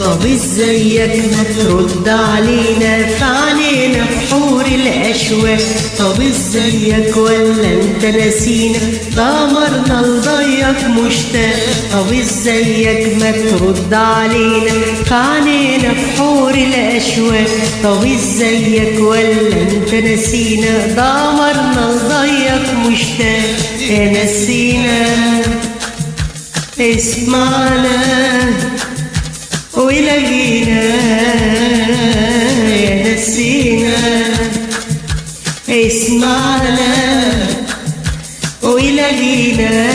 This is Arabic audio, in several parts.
طب ازيك ما ترد علينا في عينينا بحور الاشواق. طب ازيك ولا انت نسينا ضمرنا لضيق مشتاق. طب ازيك ما ترد علينا في عينينا بحور الاشواق. طب ازيك ولا انت نسينا ضمرنا لضيق مشتاق. يا نسينا اسمعنا ولقينا، يا نسينا اسمعنا ولقينا.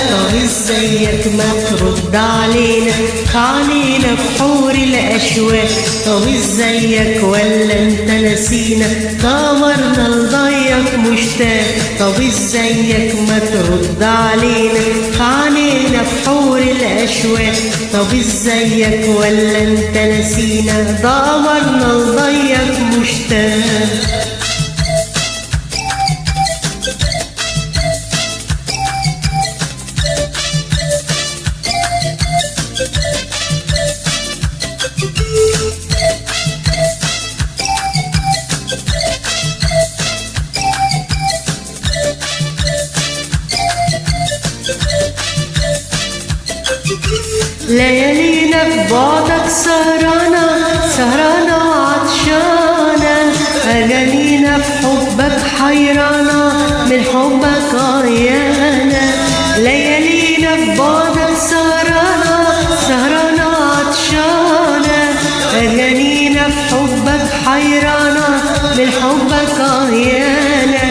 طب ازيك ما ترد علينا عنينا بحور الاشواق. طب ازيك ولا انت نسينا ضمرنا لضيق مشتاق. طب ازيك ما ترد علينا عنينا بحور الاشواق. طب ازيك ولا انت نسينا ضمرنا لضيق مشتاق. ليالينا في بعدك سهرانة سهرانة وعطشانة. أغانينا في حبك حيرانة من حبك عيانة. ليالينا في بعدك سهرانة سهرانة وعطشانة. أغانينا في حبك حيرانة من حبك عيانة.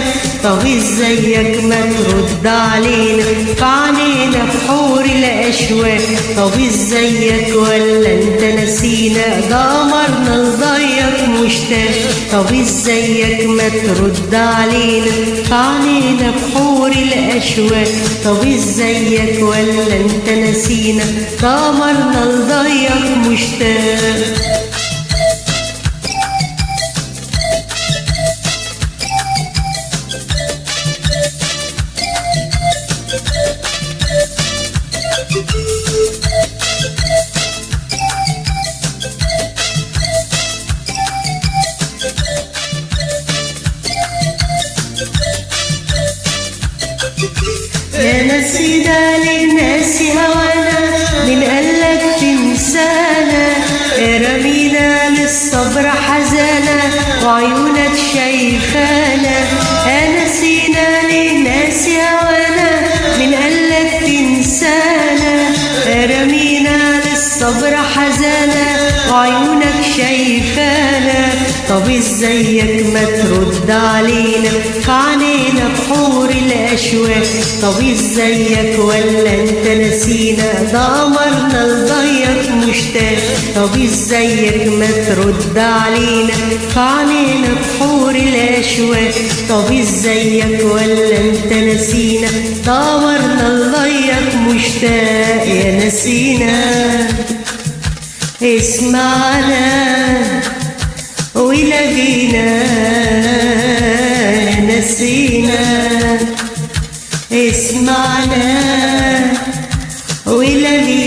طب ازيك ما ترد علينا في عينينا بحور الاشواق. طب ازيك ولا انت نسينا ضمرنا لضيق مشتاق. طب ازيك ما ترد علينا في عينينا بحور الاشواق. طب ازيك ولا انت نسينا ضمرنا لضيق مشتاق. يا نسينا للناس هوانا من قالك تنسانا. رمينا للصبر حزانا وعيونك شايفانا. يا نسينا للناس هوانا من قالك تنسانا. رمينا للصبر حزانا وعيونك شايفانا. طب ازيك ما ترد علينا في عينينا بحور الاشواق. طب ازيك ولا انت نسينا ضمرنا لضيق مشتاق. طب ازيك ما ترد علينا في عينينا بحور الاشواق. طب ازيك ولا انت نسينا ضمرنا لضيق مشتاق. يا نسينا اسمعنا ولقينا. نسينا اسمعنا ولقينا.